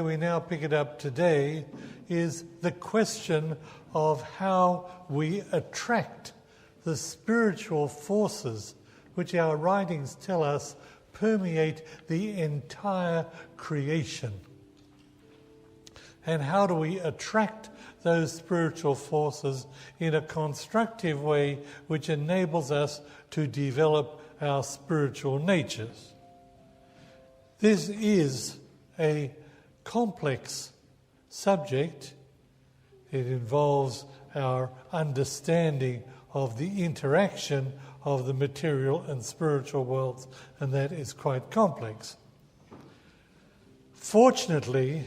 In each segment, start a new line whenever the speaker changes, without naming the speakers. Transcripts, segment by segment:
We now pick it up today is the question of how we attract the spiritual forces which our writings tell us permeate the entire creation. And how do we attract those spiritual forces in a constructive way which enables us to develop our spiritual natures? This is a complex subject. It involves our understanding of the interaction of the material and spiritual worlds, and that is quite complex. Fortunately,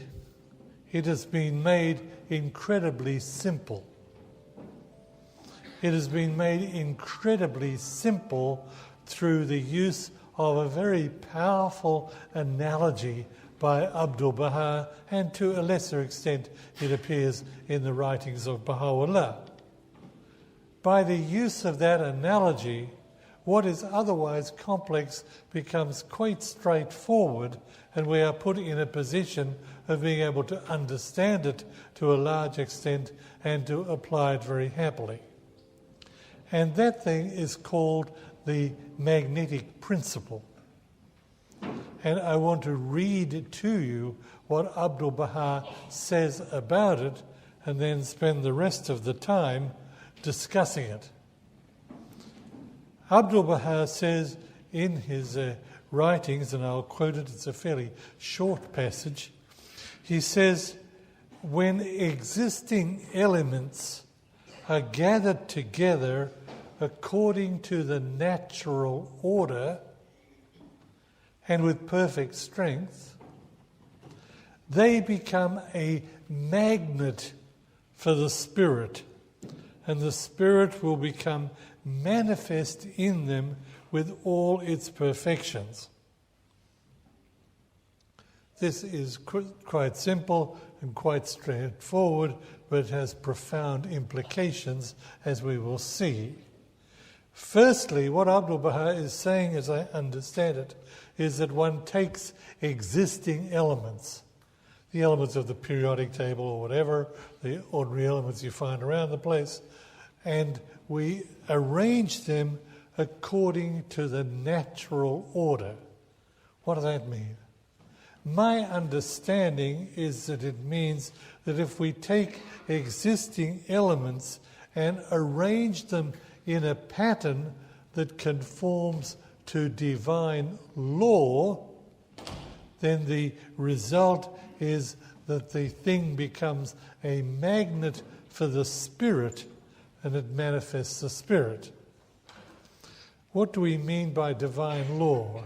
it has been made incredibly simple. It has been made incredibly simple through the use of a very powerful analogy by Abdu'l-Baha, and to a lesser extent it appears in the writings of Baha'u'llah. By the use of that analogy, what is otherwise complex becomes quite straightforward, and we are put in a position of being able to understand it to a large extent and to apply it very happily. And that thing is called the magnetic principle. And I want to read to you what Abdu'l-Baha says about it, and then spend the rest of the time discussing it. Abdu'l-Baha says in his writings, and I'll quote it, it's a fairly short passage, he says, when existing elements are gathered together according to the natural order and with perfect strength, they become a magnet for the spirit, and the spirit will become manifest in them with all its perfections. This is quite simple and quite straightforward, but has profound implications, as we will see. Firstly, what Abdu'l-Baha is saying, as I understand it, is that one takes existing elements, the elements of the periodic table or whatever, the ordinary elements you find around the place, and we arrange them according to the natural order. What does that mean? My understanding is that it means that if we take existing elements and arrange them in a pattern that conforms to divine law, then the result is that the thing becomes a magnet for the spirit, and it manifests the spirit. What do we mean by divine law?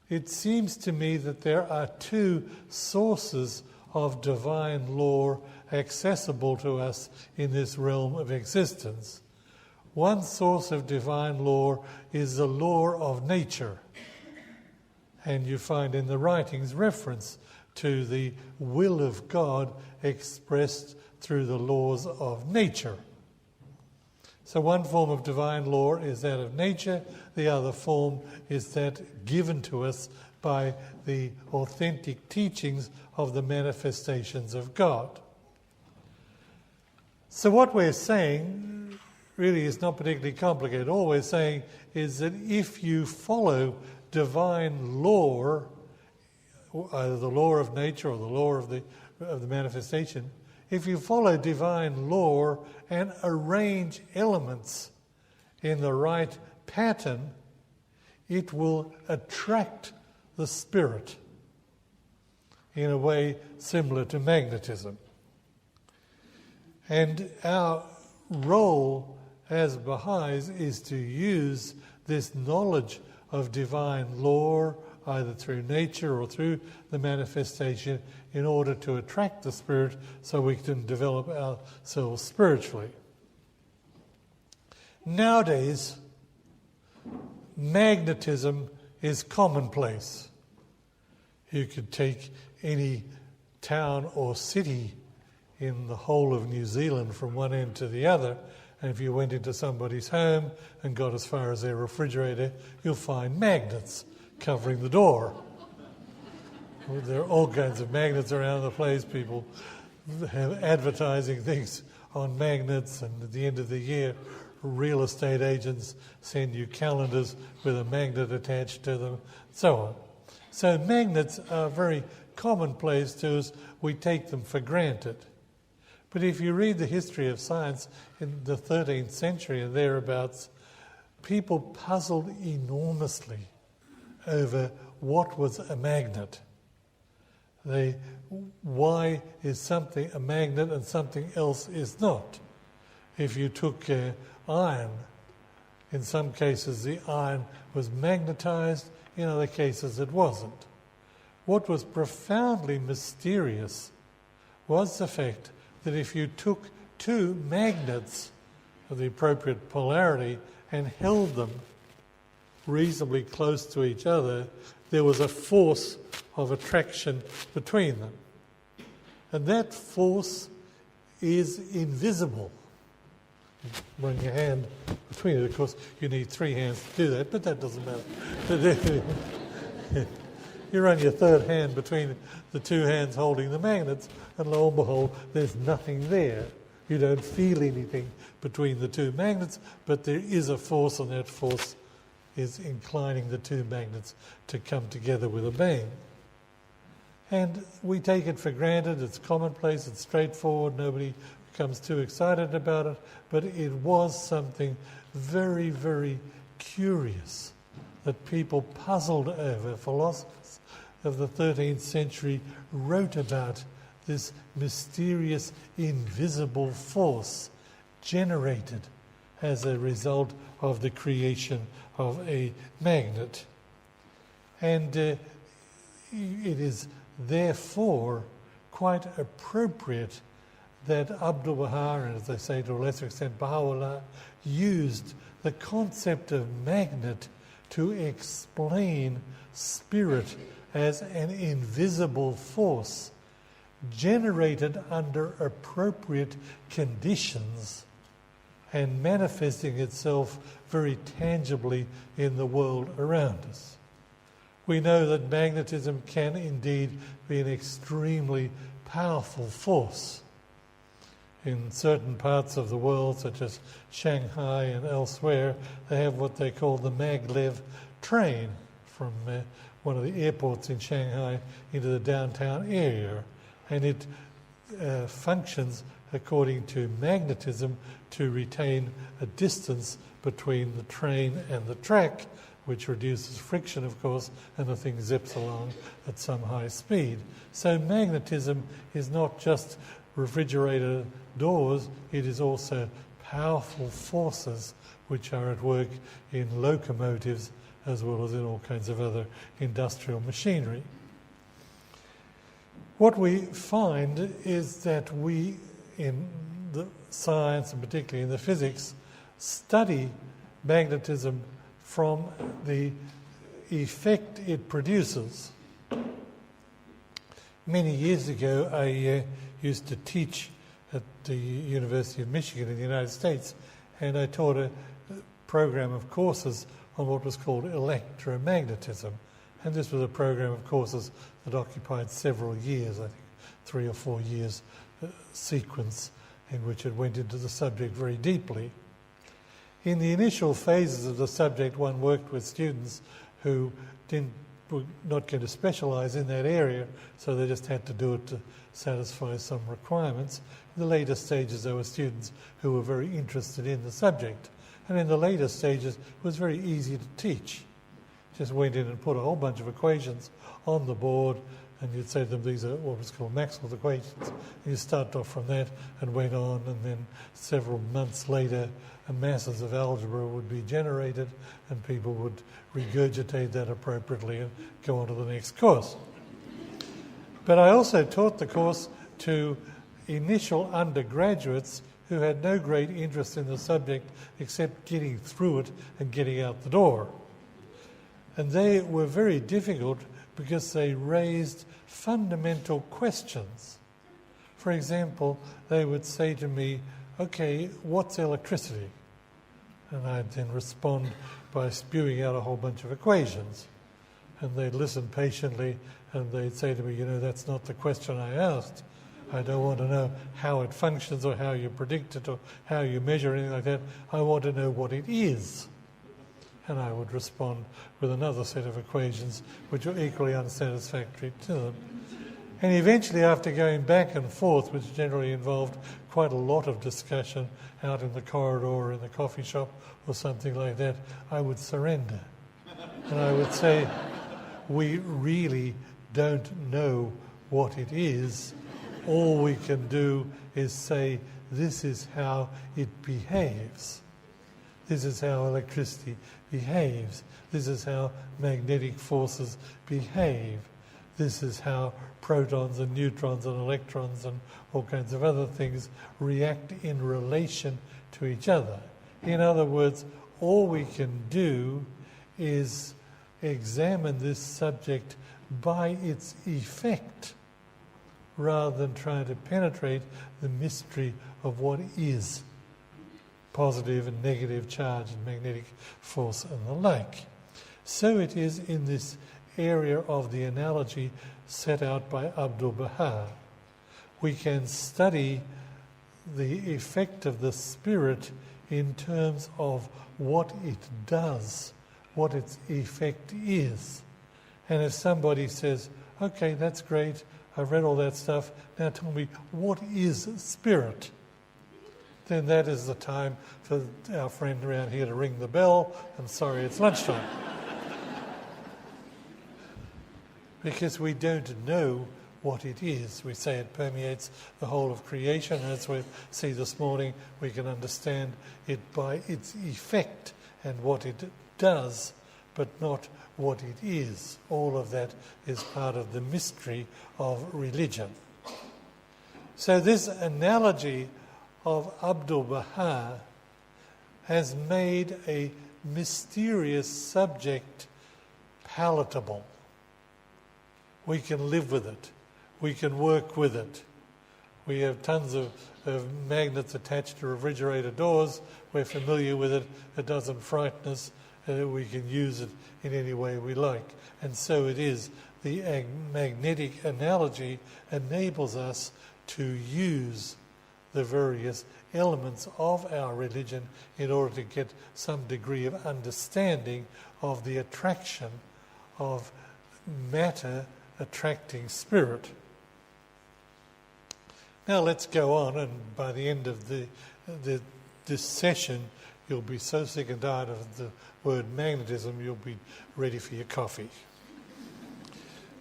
It seems to me that there are two sources of divine law accessible to us in this realm of existence. One source of divine law is the law of nature, and you find in the writings reference to the will of God expressed through the laws of nature. So one form of divine law is that of nature, the other form is that given to us by the authentic teachings of the manifestations of God. So what we're saying really is not particularly complicated. All we're saying is that if you follow divine law, either the law of nature or the law of the manifestation, if you follow divine law and arrange elements in the right pattern, it will attract the spirit in a way similar to magnetism. And our role as Baha'is is to use this knowledge of divine law, either through nature or through the manifestation, in order to attract the spirit so we can develop ourselves spiritually. Nowadays, magnetism is commonplace. You could take any town or city in the whole of New Zealand from one end to the other, and if you went into somebody's home and got as far as their refrigerator, you'll find magnets covering the door. There are all kinds of magnets around the place. People have advertising things on magnets, and at the end of the year, real estate agents send you calendars with a magnet attached to them, so on. So magnets are very commonplace to us. We take them for granted. But if you read the history of science in the 13th century and thereabouts, people puzzled enormously over what was a magnet. Why is something a magnet and something else is not? If you took iron, in some cases the iron was magnetized, in other cases it wasn't. What was profoundly mysterious was the fact that if you took two magnets of the appropriate polarity and held them reasonably close to each other, there was a force of attraction between them. And that force is invisible. Run your hand between it. Of course, you need three hands to do that, but that doesn't matter. You run your third hand between the two hands holding the magnets, and lo and behold, there's nothing there. You don't feel anything between the two magnets, but there is a force, and that force is inclining the two magnets to come together with a bang. And we take it for granted, it's commonplace, it's straightforward, nobody becomes too excited about it, but it was something very, very curious that people puzzled over. Philosophers of the 13th century wrote about this mysterious, invisible force generated as a result of the creation of a magnet. And it is therefore quite appropriate that Abdu'l-Baha, and as I say to a lesser extent Baha'u'llah, used the concept of magnet to explain spirit as an invisible force generated under appropriate conditions and manifesting itself very tangibly in the world around us. We know that magnetism can indeed be an extremely powerful force. In certain parts of the world, such as Shanghai and elsewhere, they have what they call the Maglev Train from one of the airports in Shanghai into the downtown area. And it functions according to magnetism to retain a distance between the train and the track, which reduces friction, of course, and the thing zips along at some high speed. So magnetism is not just refrigerator doors, it is also powerful forces which are at work in locomotives as well as in all kinds of other industrial machinery. What we find is that we, in the science and particularly in the physics, study magnetism from the effect it produces. Many years ago, I used to teach at the University of Michigan in the United States, and I taught a program of courses on what was called electromagnetism. And this was a program of courses that occupied several years, I think 3 or 4 years sequence in which it went into the subject very deeply. In the initial phases of the subject, one worked with students who were not going to specialize in that area, so they just had to do it to satisfy some requirements. In the later stages, there were students who were very interested in the subject. And in the later stages, it was very easy to teach. Just went in and put a whole bunch of equations on the board, and you'd say to them, these are what was called Maxwell's equations. And you start off from that and went on, and then several months later, masses of algebra would be generated, and people would regurgitate that appropriately and go on to the next course. But I also taught the course to initial undergraduates who had no great interest in the subject except getting through it and getting out the door. And they were very difficult because they raised fundamental questions. For example, they would say to me, okay, what's electricity? And I'd then respond by spewing out a whole bunch of equations. and they'd listen patiently, and they'd say to me, that's not the question I asked. I don't want to know how it functions or how you predict it or how you measure anything like that. I want to know what it is. And I would respond with another set of equations which were equally unsatisfactory to them. And eventually, after going back and forth, which generally involved quite a lot of discussion out in the corridor or in the coffee shop or something like that, I would surrender. And I would say, we really don't know what it is. All we can do is say, this is how it behaves. This is how electricity behaves. This is how magnetic forces behave. This is how protons and neutrons and electrons and all kinds of other things react in relation to each other. In other words, all we can do is examine this subject by its effect, rather than trying to penetrate the mystery of what is positive and negative charge and magnetic force and the like. So it is in this area of the analogy set out by Abdu'l-Baha. We can study the effect of the spirit in terms of what it does, what its effect is. And if somebody says, okay, that's great, I've read all that stuff, now tell me, what is spirit? Then that is the time for our friend around here to ring the bell, and sorry, it's lunchtime. Because we don't know what it is. We say it permeates the whole of creation, and as we see this morning, we can understand it by its effect and what it does, but not what it is. All of that is part of the mystery of religion. So this analogy of Abdu'l-Baha has made a mysterious subject palatable. We can live with it. We can work with it. We have tons of magnets attached to refrigerator doors. We're familiar with it. It doesn't frighten us. We can use it in any way we like. And so it is. The magnetic analogy enables us to use the various elements of our religion in order to get some degree of understanding of the attraction of matter attracting spirit. Now let's go on, and by the end of this session, you'll be so sick and tired of the word magnetism, you'll be ready for your coffee.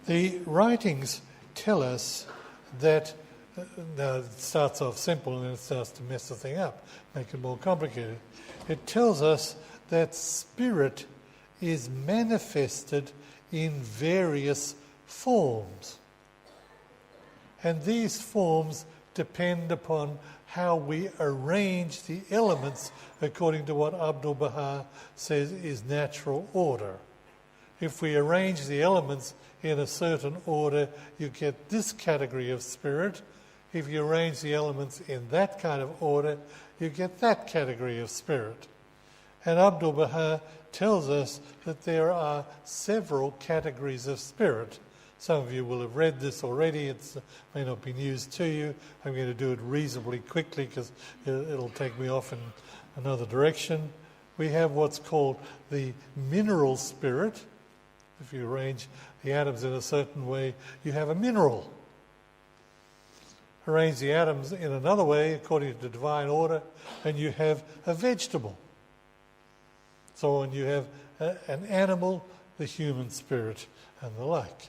The writings tell us that, now it starts off simple and then it starts to mess the thing up, make it more complicated. It tells us that spirit is manifested in various forms. And these forms depend upon how we arrange the elements according to what Abdu'l-Baha says is natural order. If we arrange the elements in a certain order, you get this category of spirit. If you arrange the elements in that kind of order, you get that category of spirit. And Abdu'l-Baha tells us that there are several categories of spirit. Some of you will have read this already. It may not be news to you. I'm going to do it reasonably quickly because it'll take me off in another direction. We have what's called the mineral spirit. If you arrange the atoms in a certain way, you have a mineral. Arrange the atoms in another way, according to divine order, and you have a vegetable. So when you have an animal, the human spirit, and the like.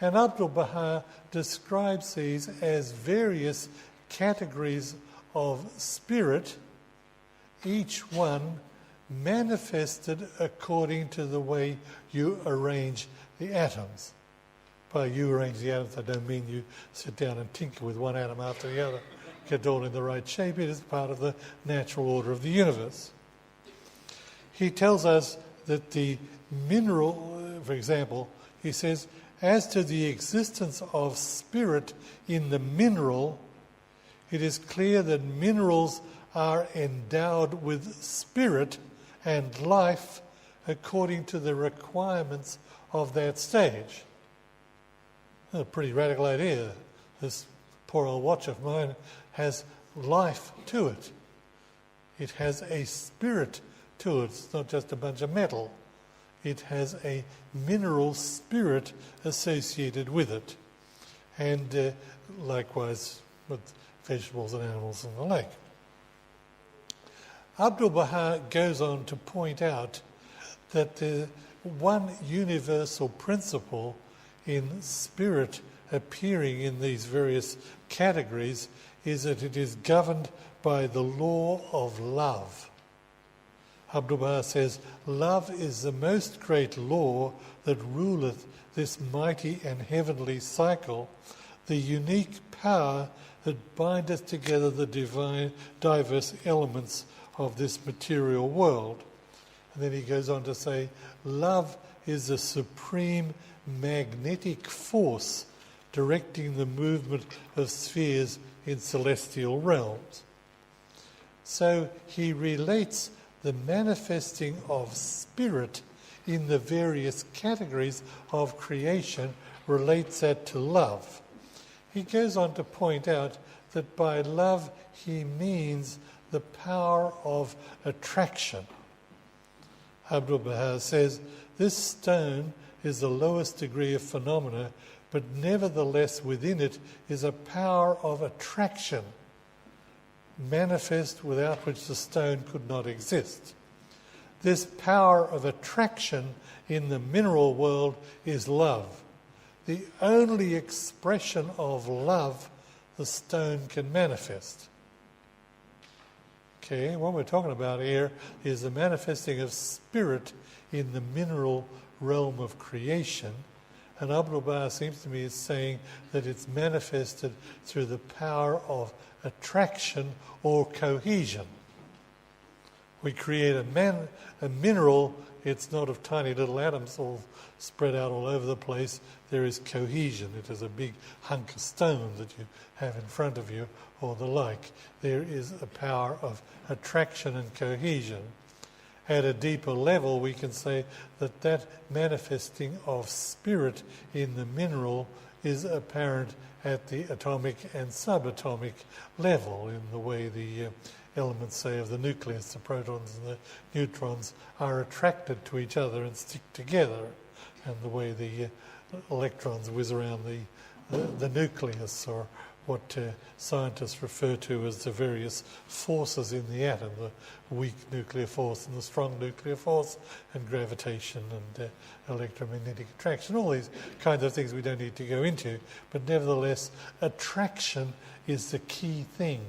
And Abdu'l-Baha describes these as various categories of spirit, each one manifested according to the way you arrange the atoms. By you arrange the atoms, I don't mean you sit down and tinker with one atom after the other, get it all in the right shape. It is part of the natural order of the universe. He tells us that the mineral, for example, he says, as to the existence of spirit in the mineral, it is clear that minerals are endowed with spirit and life according to the requirements of that stage. A pretty radical idea. This poor old watch of mine has life to it. It has a spirit to it. It's not just a bunch of metal. It has a mineral spirit associated with it. And likewise with vegetables and animals and the like. Abdu'l-Baha goes on to point out that the one universal principle in spirit appearing in these various categories is that it is governed by the law of love. Abdu'l-Baha says, love is the most great law that ruleth this mighty and heavenly cycle, the unique power that bindeth together the divine, diverse elements of this material world. And then he goes on to say, love is the supreme magnetic force directing the movement of spheres in celestial realms. So he relates the manifesting of spirit in the various categories of creation, relates that to love. He goes on to point out that by love he means the power of attraction. Abdu'l-Baha says, this stone is the lowest degree of phenomena, but nevertheless within it is a power of attraction, manifest without which the stone could not exist. This power of attraction in the mineral world is love. The only expression of love the stone can manifest. Okay, what we're talking about here is the manifesting of spirit in the mineral realm of creation. And Abdu'l-Baha seems to me is saying that it's manifested through the power of attraction or cohesion. We create a mineral, it's not of tiny little atoms all spread out all over the place. There is cohesion. It is a big hunk of stone that you have in front of you or the like. There is a power of attraction and cohesion. At a deeper level, we can say that that manifesting of spirit in the mineral is apparent at the atomic and subatomic level, in the way the elements, say, of the nucleus, the protons and the neutrons, are attracted to each other and stick together, and the way the electrons whiz around the nucleus, or what scientists refer to as the various forces in the atom, the weak nuclear force and the strong nuclear force, and gravitation and electromagnetic attraction, all these kinds of things we don't need to go into, but nevertheless attraction is the key thing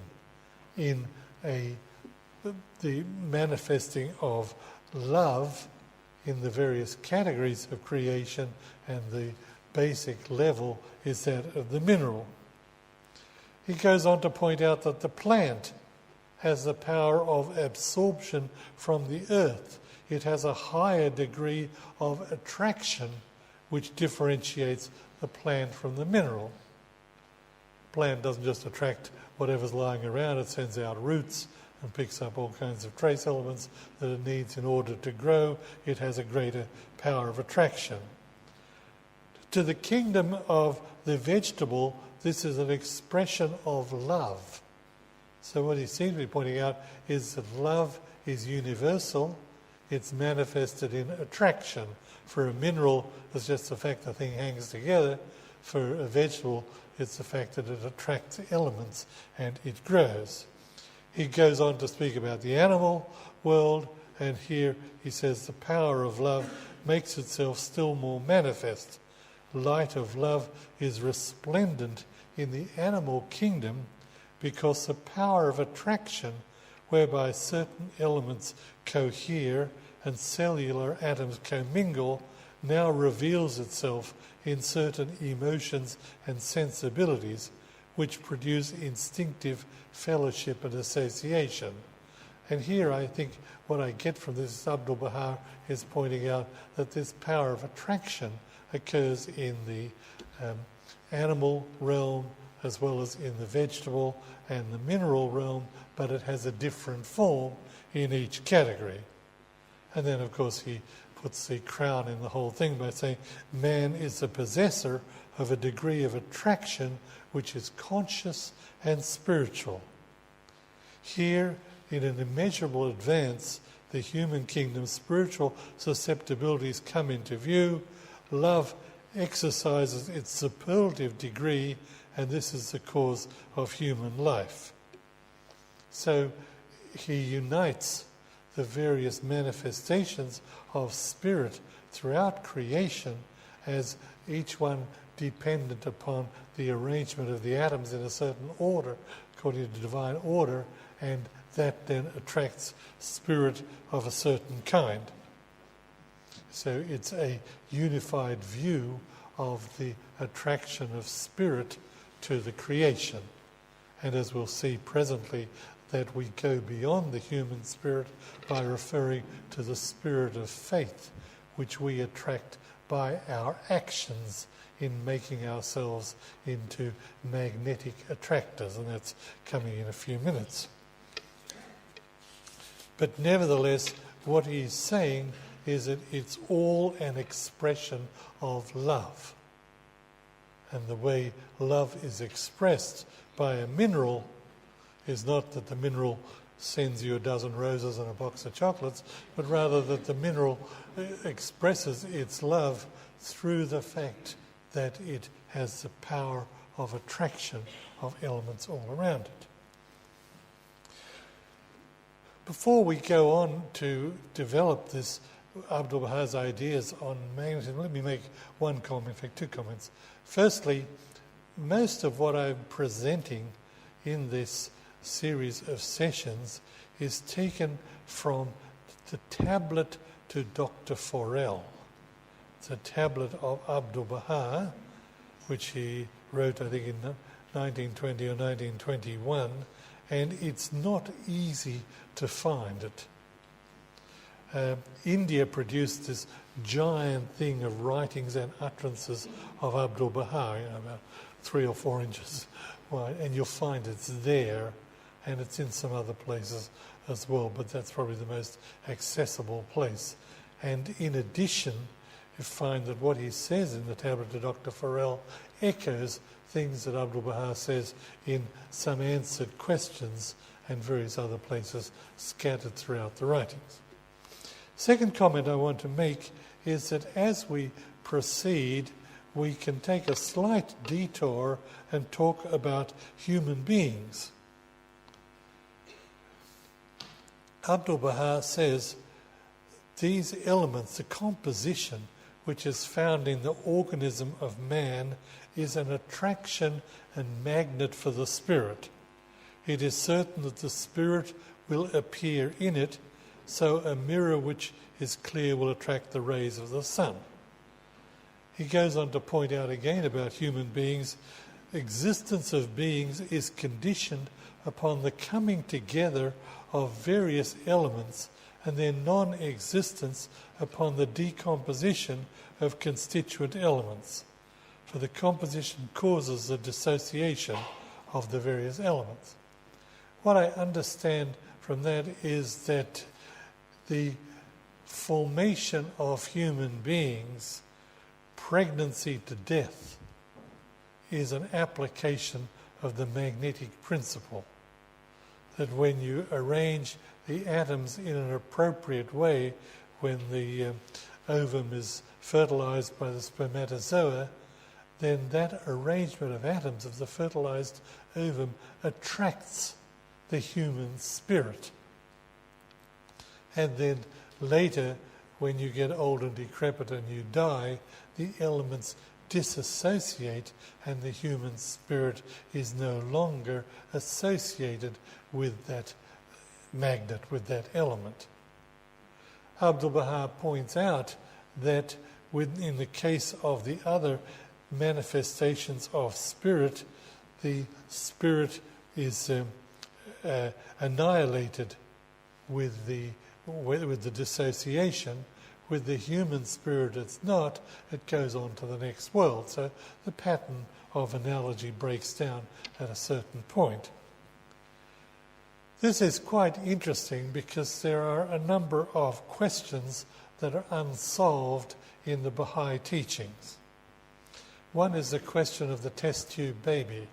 in the manifesting of love in the various categories of creation, and the basic level is that of the mineral. He goes on to point out that the plant has the power of absorption from the earth. It has a higher degree of attraction which differentiates the plant from the mineral. The plant doesn't just attract whatever's lying around, it sends out roots and picks up all kinds of trace elements that it needs in order to grow. It has a greater power of attraction. To the kingdom of the vegetable, this is an expression of love. So what he seems to be pointing out is that love is universal. It's manifested in attraction. For a mineral, it's just the fact the thing hangs together. For a vegetable, it's the fact that it attracts elements and it grows. He goes on to speak about the animal world, and here he says the power of love makes itself still more manifest. Light of love is resplendent in the animal kingdom because the power of attraction, whereby certain elements cohere and cellular atoms commingle, now reveals itself in certain emotions and sensibilities which produce instinctive fellowship and association. And here I think what I get from this, Abdu'l-Baha is pointing out that this power of attraction occurs in the animal realm as well as in the vegetable and the mineral realm, but it has a different form in each category. And then, of course, he puts the crown in the whole thing by saying man is the possessor of a degree of attraction which is conscious and spiritual. Here, in an immeasurable advance, the human kingdom's spiritual susceptibilities come into view. Love exercises its superlative degree, and this is the cause of human life. So he unites the various manifestations of spirit throughout creation, as each one dependent upon the arrangement of the atoms in a certain order, according to divine order, and that then attracts spirit of a certain kind. So it's a unified view of the attraction of spirit to the creation. And as we'll see presently, that we go beyond the human spirit by referring to the spirit of faith, which we attract by our actions in making ourselves into magnetic attractors, and that's coming in a few minutes. But nevertheless, what he's saying is that it's all an expression of love. And the way love is expressed by a mineral is not that the mineral sends you a dozen roses and a box of chocolates, but rather that the mineral expresses its love through the fact that it has the power of attraction of elements all around it. Before we go on to develop this Abdu'l-Baha's ideas on magnetism, let me make one comment, in fact 2 comments. Firstly, most of what I'm presenting in this series of sessions is taken from the tablet to Dr. Forel. It's a tablet of Abdu'l-Baha, which he wrote, I think, in 1920 or 1921, and it's not easy to find it. India produced this giant thing of writings and utterances of Abdu'l-Baha, about 3 or 4 inches wide, and you'll find it's there, and it's in some other places as well, but that's probably the most accessible place. And in addition, you find that what he says in the tablet to Dr. Forel echoes things that Abdu'l-Baha says in some answered questions and various other places scattered throughout the writings. Second comment I want to make is that as we proceed, we can take a slight detour and talk about human beings. Abdu'l-Baha says these elements, the composition which is found in the organism of man, is an attraction and magnet for the spirit. It is certain that the spirit will appear in it, so a mirror which is clear will attract the rays of the sun. He goes on to point out again about human beings. Existence of beings is conditioned upon the coming together of various elements and their non-existence upon the decomposition of constituent elements. For the composition causes the dissociation of the various elements. What I understand from that is that the formation of human beings, pregnancy to death, is an application of the magnetic principle. That when you arrange the atoms in an appropriate way, when the ovum is fertilized by the spermatozoa, then that arrangement of atoms of the fertilized ovum attracts the human spirit. And then later, when you get old and decrepit and you die, the elements disassociate and the human spirit is no longer associated with that magnet, with that element. Abdu'l-Baha points out that in the case of the other manifestations of spirit, the spirit is annihilated with the dissociation. With the human spirit it's not, it goes on to the next world. So the pattern of analogy breaks down at a certain point. This is quite interesting because there are a number of questions that are unsolved in the Baha'i teachings. One is the question of the test tube baby.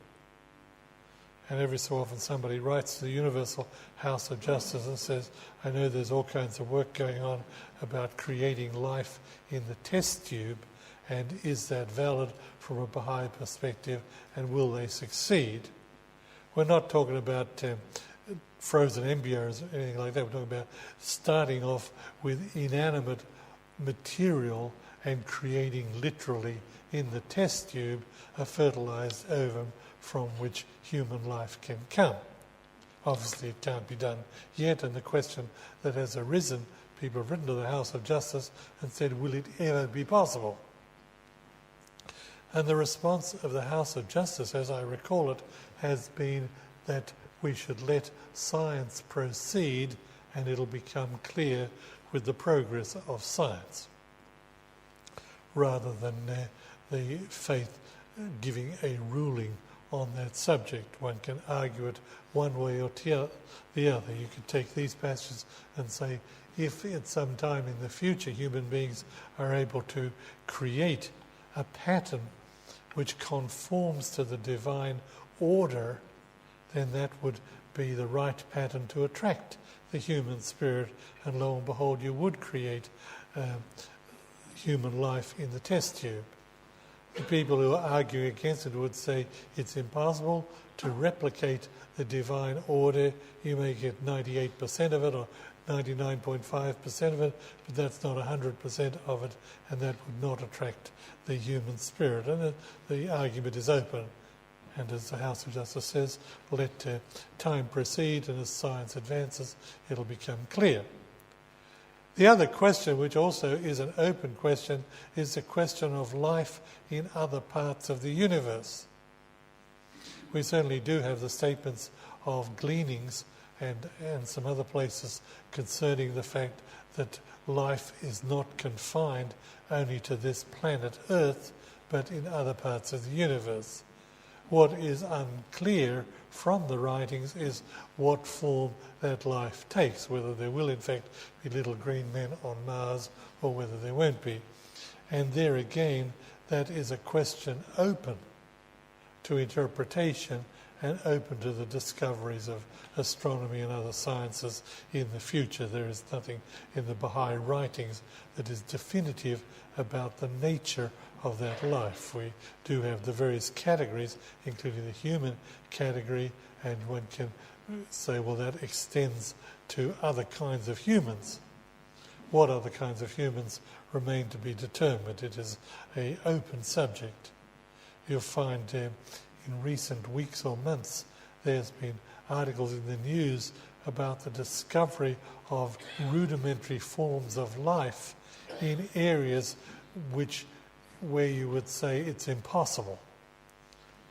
And every so often somebody writes to the Universal House of Justice and says, I know there's all kinds of work going on about creating life in the test tube, and is that valid from a Baha'i perspective, and will they succeed? We're not talking about frozen embryos or anything like that. We're talking about starting off with inanimate material and creating literally in the test tube a fertilized ovum from which human life can come. Obviously it can't be done yet, and the question that has arisen, people have written to the House of Justice and said, will it ever be possible? And the response of the House of Justice, as I recall it, has been that we should let science proceed and it'll become clear with the progress of science, rather than the faith giving a ruling on that subject. One can argue it one way or the other. You could take these passages and say, if at some time in the future human beings are able to create a pattern which conforms to the divine order, then that would be the right pattern to attract the human spirit, and lo and behold, you would create human life in the test tube. The people who are arguing against it would say it's impossible to replicate the divine order. You may get 98% of it or 99.5% of it, but that's not 100% of it, and that would not attract the human spirit. And the argument is open. And as the House of Justice says, let time proceed, and as science advances, it'll become clear. The other question, which also is an open question, is the question of life in other parts of the universe. We certainly do have the statements of Gleanings and some other places concerning the fact that life is not confined only to this planet Earth, but in other parts of the universe. What is unclear from the writings is what form that life takes, whether there will in fact be little green men on Mars or whether there won't be. And there again, that is a question open to interpretation and open to the discoveries of astronomy and other sciences in the future. There is nothing in the Baha'i writings that is definitive about the nature of that life. We do have the various categories, including the human category, and one can say, well, that extends to other kinds of humans. What other kinds of humans remain to be determined. It is an open subject. You'll find in recent weeks or months there's been articles in the news about the discovery of rudimentary forms of life in areas where you would say it's impossible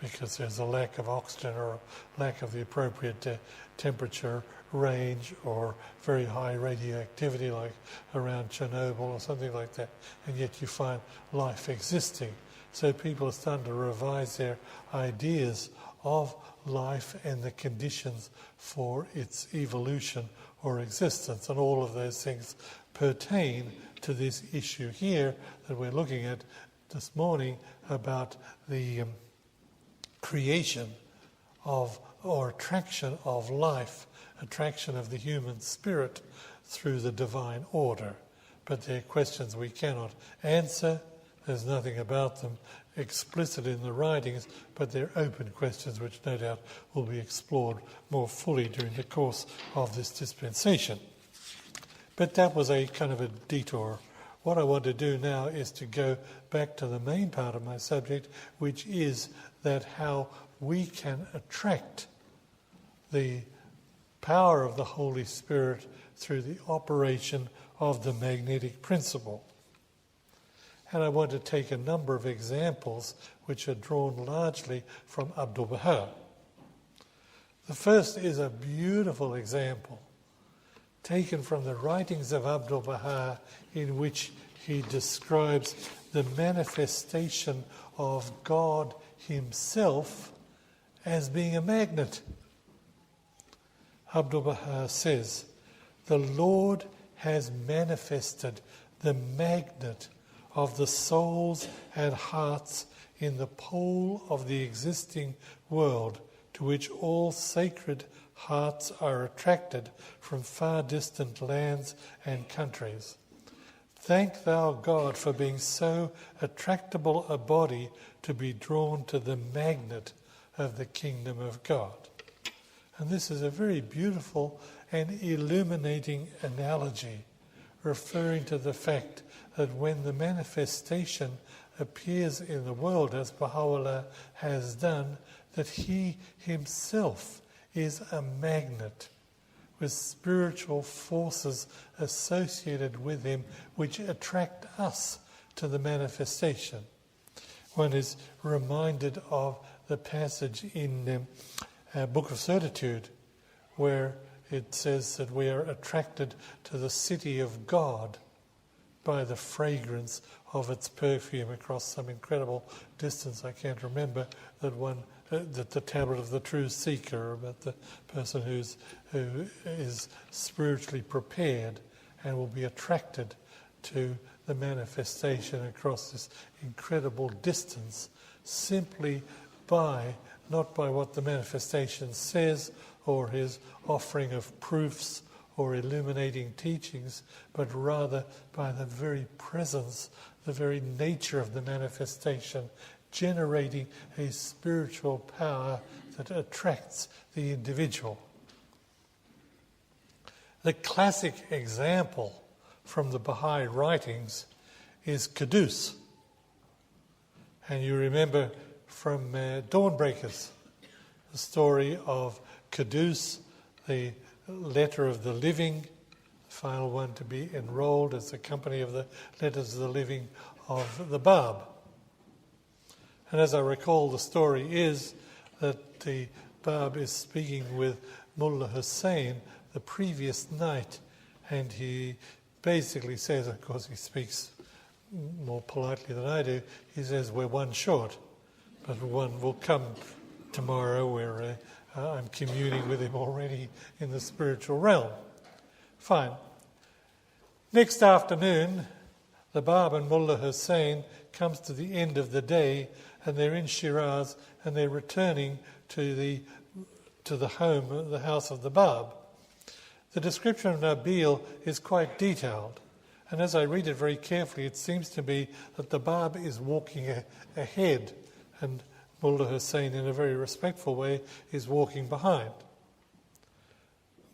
because there's a lack of oxygen or a lack of the appropriate temperature range or very high radioactivity like around Chernobyl or something like that, and yet you find life existing. So people are starting to revise their ideas of life and the conditions for its evolution or existence, and all of those things pertain to this issue here that we're looking at this morning about the creation of or attraction of life, attraction of the human spirit through the divine order. But they're questions we cannot answer. There's nothing about them explicit in the writings, but they're open questions which no doubt will be explored more fully during the course of this dispensation. But that was a kind of a detour. What I want to do now is to go back to the main part of my subject, which is that how we can attract the power of the Holy Spirit through the operation of the magnetic principle. And I want to take a number of examples which are drawn largely from Abdu'l-Baha. The first is a beautiful example taken from the writings of Abdu'l-Baha, in which he describes the manifestation of God himself as being a magnet. Abdu'l-Baha says, "The Lord has manifested the magnet of the souls and hearts in the pole of the existing world, to which all sacred hearts are attracted from far distant lands and countries. Thank thou God for being so attractable a body to be drawn to the magnet of the kingdom of God. And this is a very beautiful and illuminating analogy, referring to the fact that when the manifestation appears in the world, as Baha'u'llah has done, that he himself is a magnet with spiritual forces associated with him which attract us to the manifestation. One is reminded of the passage in Book of Certitude where it says that we are attracted to the city of God by the fragrance of its perfume across some incredible distance. I can't remember that the tablet of the true seeker, about the person who is spiritually prepared and will be attracted to the manifestation across this incredible distance simply not by what the manifestation says or his offering of proofs or illuminating teachings, but rather by the very presence, the very nature of the manifestation, generating a spiritual power that attracts the individual. The classic example from the Baha'i writings is Qudus. And you remember from Dawnbreakers, the story of Qudus, the letter of the living, the final one to be enrolled as the company of the letters of the living of the Bab. And as I recall, the story is that the Bab is speaking with Mullah Hussein the previous night, and he basically says, of course he speaks more politely than I do, he says, we're one short, but one will come tomorrow where I'm communing with him already in the spiritual realm. Fine. Next afternoon, the Bab and Mullah Hussein comes to the end of the day, and they're in Shiraz, and they're returning to the home, the house of the Bab. The description of Nabil is quite detailed, and as I read it very carefully, it seems to me that the Bab is walking ahead, and Mullah Hussein, in a very respectful way, is walking behind.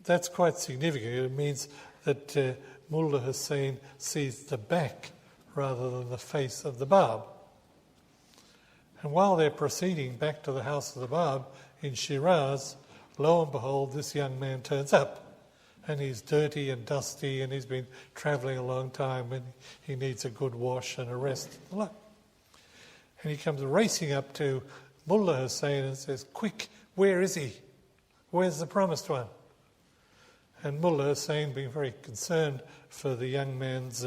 That's quite significant. It means that Mullah Hussein sees the back rather than the face of the Bab. And while they're proceeding back to the house of the Bab in Shiraz, lo and behold, this young man turns up. And he's dirty and dusty, and he's been travelling a long time, and he needs a good wash and a rest. And he comes racing up to Mullah Hussein and says, quick, where is he? Where's the promised one? And Mullah Hussein, being very concerned for the young man's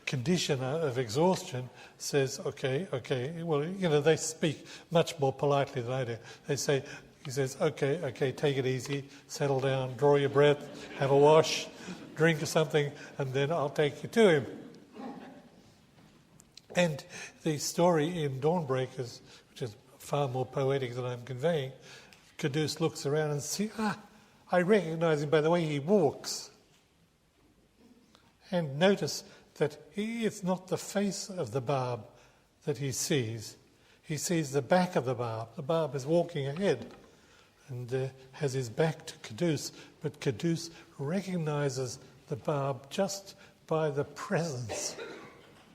condition of exhaustion, says, okay, well, they speak much more politely than I do. He says, okay, take it easy, settle down, draw your breath, have a wash, drink something, and then I'll take you to him. And the story in Dawnbreakers, which is far more poetic than I'm conveying, Qudus looks around and sees, I recognise him by the way he walks. And notice that it's not the face of the Bab that he sees. He sees the back of the Bab. The Bab is walking ahead and has his back to Qudus, but Qudus recognises the Bab just by the presence,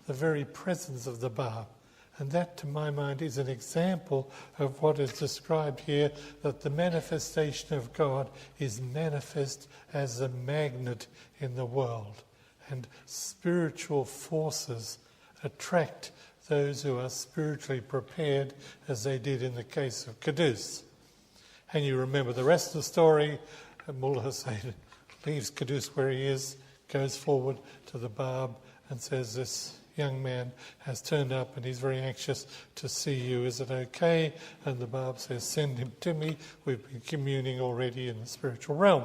the very presence of the Bab. And that, to my mind, is an example of what is described here, that the manifestation of God is manifest as a magnet in the world. And spiritual forces attract those who are spiritually prepared, as they did in the case of Qudus. And you remember the rest of the story. Mullah Hussein leaves Qudus where he is, goes forward to the Bab and says, this young man has turned up and he's very anxious to see you. Is it okay? And the Bab says, send him to me. We've been communing already in the spiritual realm.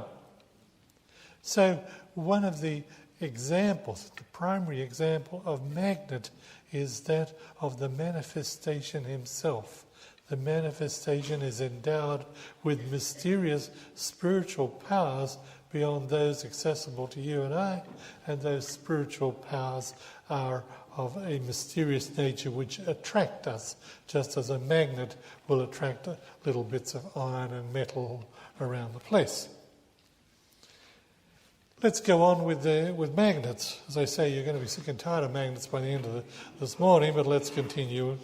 So one of the examples, the primary example of magnet is that of the manifestation himself. The manifestation is endowed with mysterious spiritual powers beyond those accessible to you and I, and those spiritual powers are of a mysterious nature which attract us, just as a magnet will attract little bits of iron and metal around the place. Let's go on with magnets. As I say, you're going to be sick and tired of magnets by the end of this morning, but let's continue.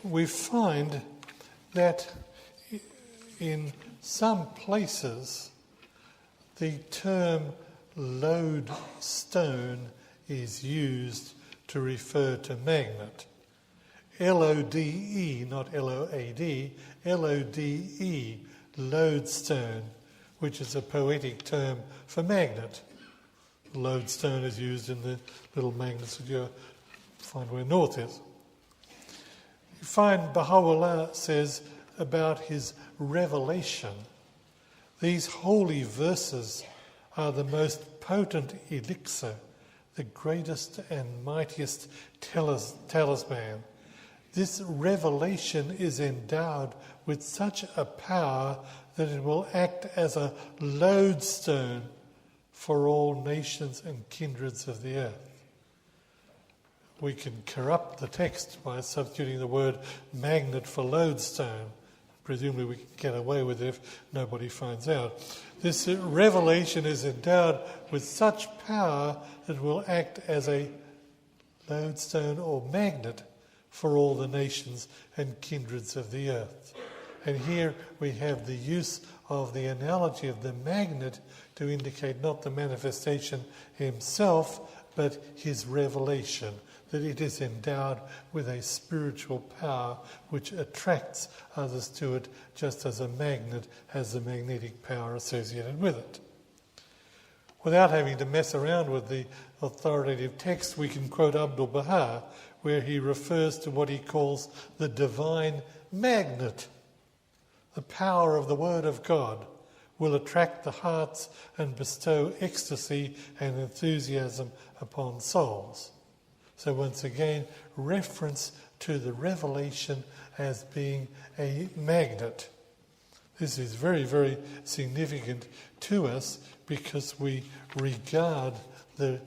We find that in some places the term lodestone is used to refer to magnet. L-O-D-E, not L-O-A-D, L-O-D-E, lodestone, which is a poetic term for magnet. Lodestone is used in the little magnets that you find where north is. You find Baha'u'llah says about his revelation, these holy verses are the most potent elixir, the greatest and mightiest talisman. This revelation is endowed with such a power that it will act as a lodestone for all nations and kindreds of the earth. We can corrupt the text by substituting the word magnet for lodestone. Presumably we can get away with it if nobody finds out. This revelation is endowed with such power that it will act as a lodestone or magnet for all the nations and kindreds of the earth. And here we have the use of the analogy of the magnet to indicate not the manifestation himself, but his revelation, that it is endowed with a spiritual power which attracts others to it, just as a magnet has the magnetic power associated with it. Without having to mess around with the authoritative text, we can quote Abdu'l-Baha, where he refers to what he calls the divine magnet. The power of the Word of God will attract the hearts and bestow ecstasy and enthusiasm upon souls. So once again, reference to the revelation as being a magnet. This is very, very significant to us because we regard the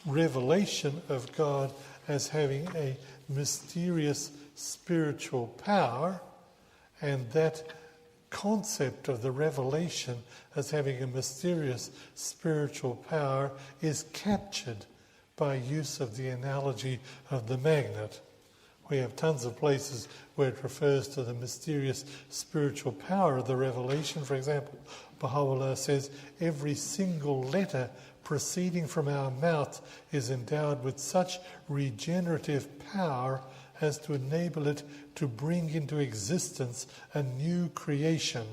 revelation of God as having a mysterious spiritual power, and that concept of the revelation as having a mysterious spiritual power is captured by use of the analogy of the magnet. We have tons of places where it refers to the mysterious spiritual power of the revelation. For example, Baha'u'llah says, every single letter proceeding from our mouth is endowed with such regenerative power as to enable it to bring into existence a new creation,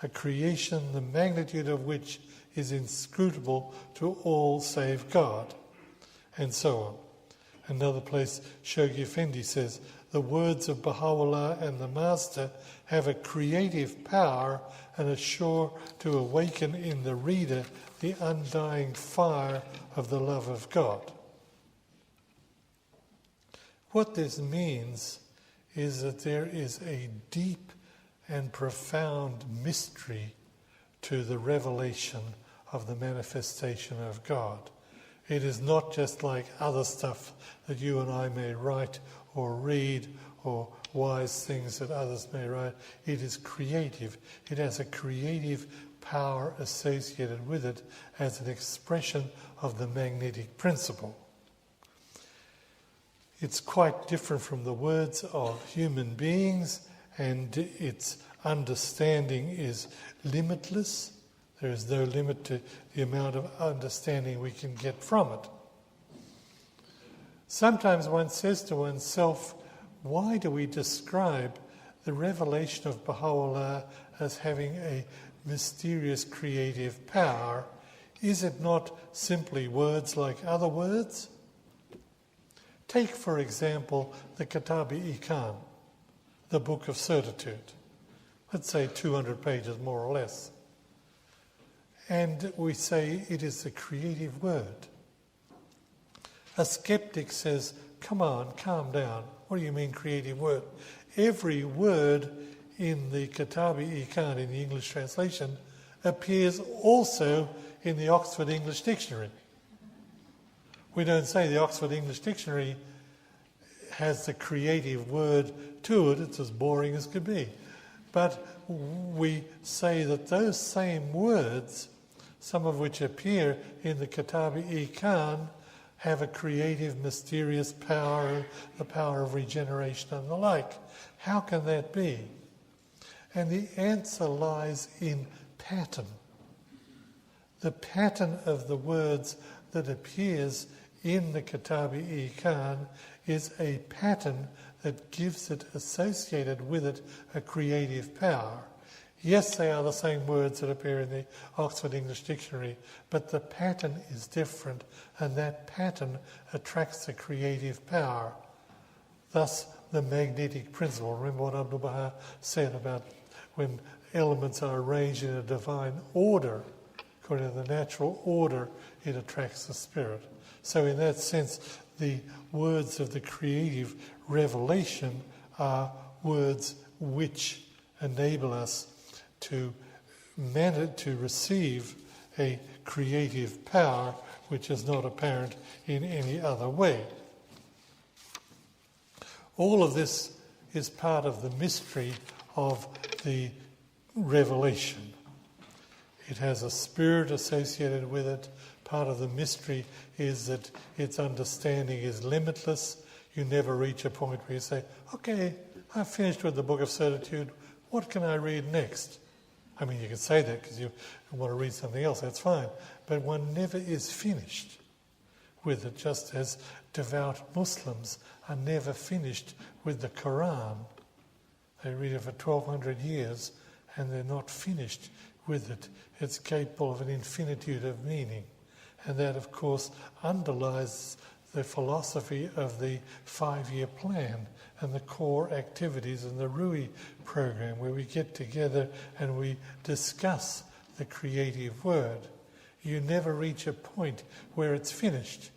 a creation the magnitude of which is inscrutable to all save God, and so on. Another place, Shoghi Effendi says, the words of Baha'u'llah and the Master have a creative power and are sure to awaken in the reader the undying fire of the love of God. What this means is that there is a deep and profound mystery to the revelation of the manifestation of God. It is not just like other stuff that you and I may write or read or wise things that others may write. It is creative. It has a creative power associated with it as an expression of the magnetic principle. It's quite different from the words of human beings, and its understanding is limitless. There is no limit to the amount of understanding we can get from it. Sometimes one says to oneself, why do we describe the revelation of Baha'u'llah as having a mysterious creative power? Is it not simply words like other words? Take, for example, the Kitab-i-Iqan, the Book of Certitude. let's say 200 pages more or less. And we say it is the creative word. A skeptic says, come on, calm down. What do you mean creative word? Every word in the Kitabi-i-Khan, in the English translation, appears also in the Oxford English Dictionary. We don't say the Oxford English Dictionary has the creative word to it. It's as boring as could be. But we say that those same words, some of which appear in the Kitabi-i-Khan, have a creative, mysterious power, the power of regeneration and the like. How can that be? And the answer lies in pattern. The pattern of the words that appears in the Kitabi-i-Khan is a pattern that gives it, associated with it, a creative power. Yes, they are the same words that appear in the Oxford English Dictionary, but the pattern is different, and that pattern attracts the creative power. Thus, the magnetic principle. Remember what Abdu'l-Baha said about when elements are arranged in a divine order, according to the natural order, it attracts the spirit. So in that sense, the words of the creative revelation are words which enable us to receive a creative power which is not apparent in any other way. All of this is part of the mystery of the revelation. It has a spirit associated with it. Part of the mystery is that its understanding is limitless. You never reach a point where you say, okay, I've finished with the Book of Certitude. What can I read next? I mean, you can say that because you want to read something else, that's fine. But one never is finished with it, just as devout Muslims are never finished with the Quran. They read it for 1,200 years and they're not finished with it. It's capable of an infinitude of meaning. And that, of course, underlies the philosophy of the 5-year plan and the core activities in the Rui program, where we get together and we discuss the creative word. You never reach a point where it's finished.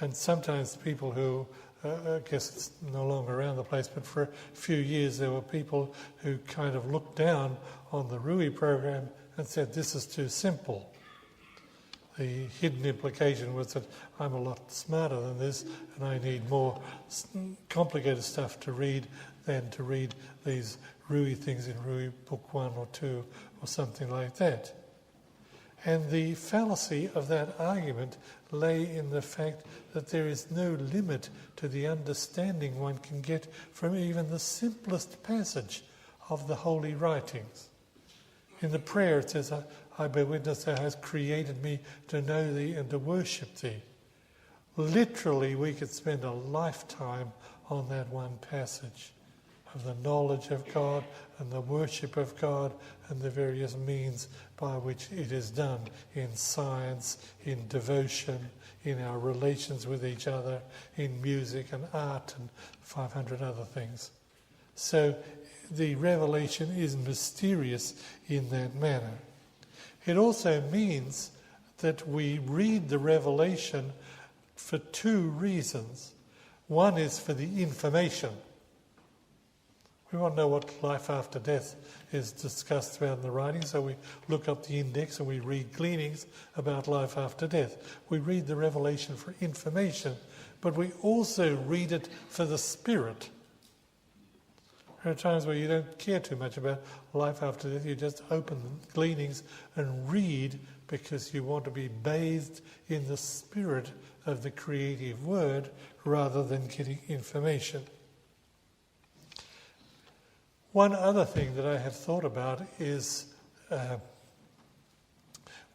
And sometimes people who, I guess it's no longer around the place, but for a few years there were people who kind of looked down on the Rui program and said, this is too simple. The hidden implication was that I'm a lot smarter than this and I need more complicated stuff to read than to read these Rui things in Rui Book 1 or 2 or something like that. And the fallacy of that argument lay in the fact that there is no limit to the understanding one can get from even the simplest passage of the holy writings. In the prayer it says, I bear witness thou hast created me to know thee and to worship thee. Literally, we could spend a lifetime on that one passage of the knowledge of God and the worship of God and the various means by which it is done in science, in devotion, in our relations with each other, in music and art and 500 other things. So the revelation is mysterious in that manner. It also means that we read the revelation for two reasons. One is for the information. We want to know what life after death is discussed throughout in the writing, so we look up the index and we read gleanings about life after death. We read the revelation for information, but we also read it for the spirit. There are times where you don't care too much about life after death. You just open the gleanings and read because you want to be bathed in the spirit of the creative word rather than getting information. One other thing that I have thought about is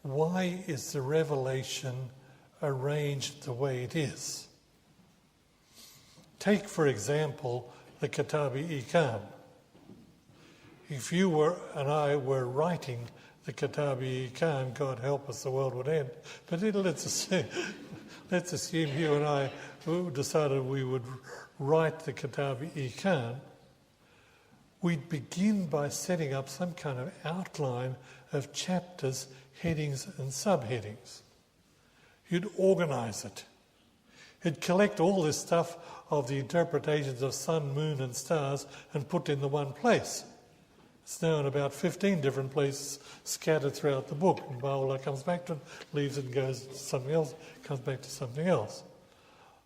why is the revelation arranged the way it is? Take, for example, the Kitabi-i-Khan. If you and I were writing the Kitabi-i-Khan, God help us, the world would end. But let's assume you and I decided we would write the Kitabi-i-Khan. we'd begin by setting up some kind of outline of chapters, headings and subheadings. You'd organise it. You'd collect all this stuff of the interpretations of sun, moon and stars and put in the one place. It's now in about 15 different places scattered throughout the book. And Baha'u'llah comes back to it, leaves it and goes to something else, comes back to something else.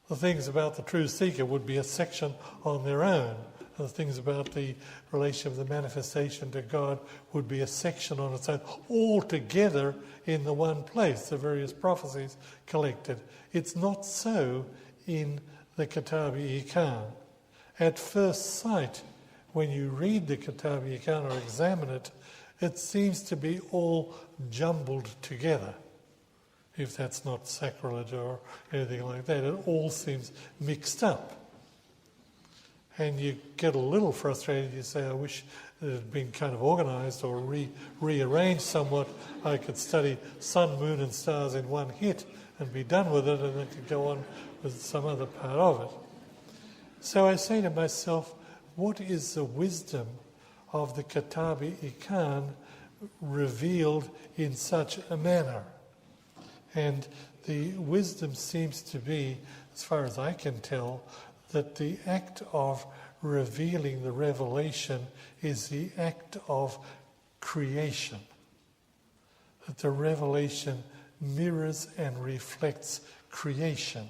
The things about the true seeker would be a section on their own. And the things about the relation of the manifestation to God would be a section on its own, all together in the one place, the various prophecies collected. It's not so in the Kitab-i-Iqan. At first sight, when you read the Kitab-i-Iqan or examine it, it seems to be all jumbled together. If that's not sacrilege or anything like that, it all seems mixed up. And you get a little frustrated. You say, I wish it had been kind of organised or rearranged somewhat. I could study sun, moon and stars in one hit and be done with it, and then could go on with some other part of it. So I say to myself, what is the wisdom of the Kitab-i-Iqan revealed in such a manner? And the wisdom seems to be, as far as I can tell, that the act of revealing the revelation is the act of creation. That the revelation mirrors and reflects creation.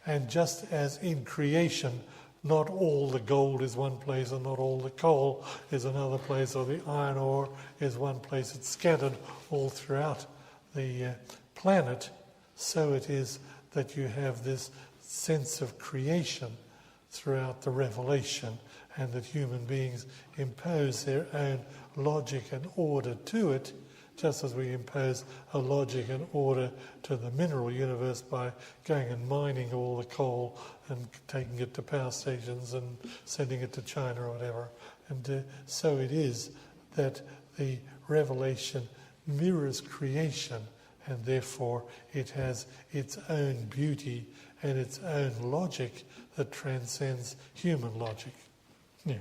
And just as in creation, not all the gold is one place and not all the coal is another place, or the iron ore is one place, it's scattered all throughout the planet, so it is that you have this sense of creation throughout the revelation, and that human beings impose their own logic and order to it, just as we impose a logic and order to the mineral universe by going and mining all the coal and taking it to power stations and sending it to China or whatever. And so it is that the revelation mirrors creation, and therefore it has its own beauty and its own logic that transcends human logic. Yeah.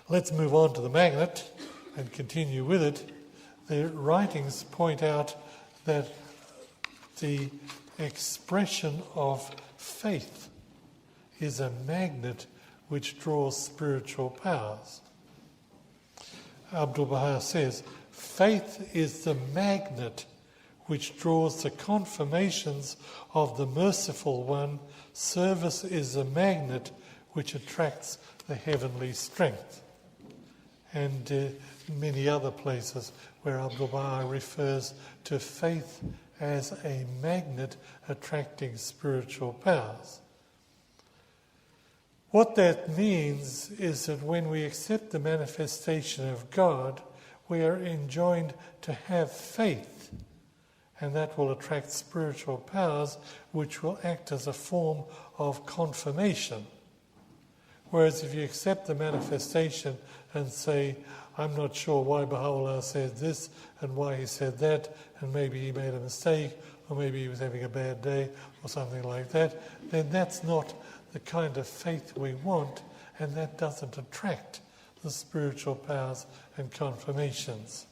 Let's move on to the magnet and continue with it. The writings point out that the expression of faith is a magnet which draws spiritual powers. Abdu'l-Baha says, faith is the magnet which draws the confirmations of the merciful one. Service is the magnet which attracts the heavenly strength. And many other places where Abdu'l-Baha refers to faith as a magnet attracting spiritual powers. What that means is that when we accept the manifestation of God, we are enjoined to have faith, and that will attract spiritual powers which will act as a form of confirmation. Whereas if you accept the manifestation and say, I'm not sure why Baha'u'llah said this and why he said that, and maybe he made a mistake, or maybe he was having a bad day, or something like that, then that's not the kind of faith we want, and that doesn't attract the spiritual powers and confirmations.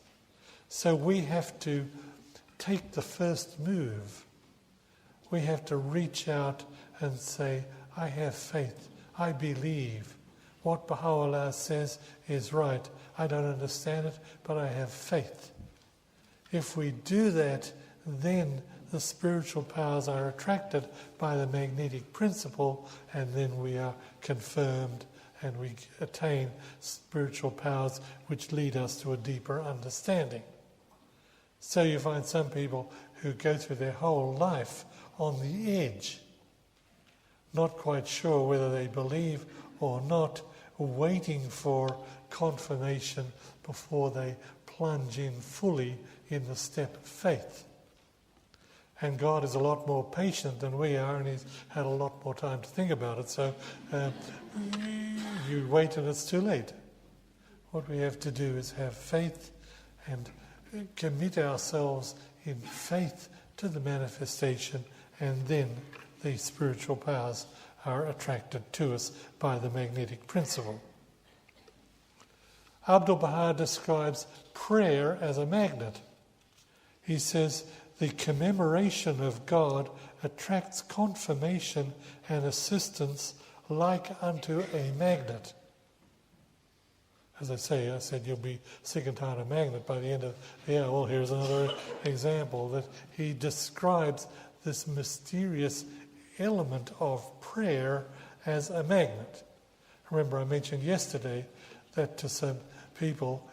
So we have to take the first move. We have to reach out and say, I have faith, I believe. What Baha'u'llah says is right. I don't understand it, but I have faith. If we do that, then the spiritual powers are attracted by the magnetic principle, and then we are confirmed and we attain spiritual powers which lead us to a deeper understanding. So you find some people who go through their whole life on the edge, not quite sure whether they believe or not, waiting for confirmation before they plunge in fully in the step of faith. And God is a lot more patient than we are, and he's had a lot more time to think about it. So you wait and it's too late. What we have to do is have faith and commit ourselves in faith to the manifestation, and then the spiritual powers are attracted to us by the magnetic principle. Abdu'l-Baha describes prayer as a magnet. He says, the commemoration of God attracts confirmation and assistance like unto a magnet. As I said you'll be sick and tired of magnet by the end of the year. Well, here's another example that he describes this mysterious element of prayer as a magnet. Remember, I mentioned yesterday that to some people,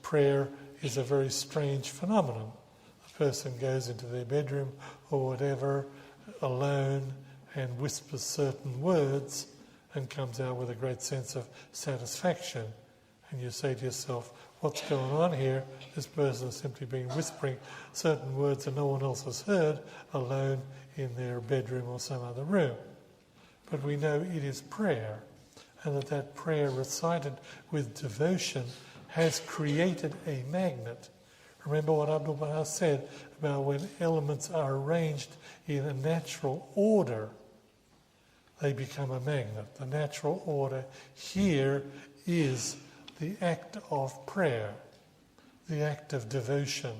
prayer is a very strange phenomenon. The person goes into their bedroom or whatever, alone, and whispers certain words and comes out with a great sense of satisfaction. And you say to yourself, what's going on here? This person has simply been whispering certain words that no one else has heard, alone in their bedroom or some other room. But we know it is prayer, and that prayer recited with devotion has created a magnet. Remember what Abdu'l-Baha said about when elements are arranged in a natural order, they become a magnet. The natural order here is the act of prayer, the act of devotion,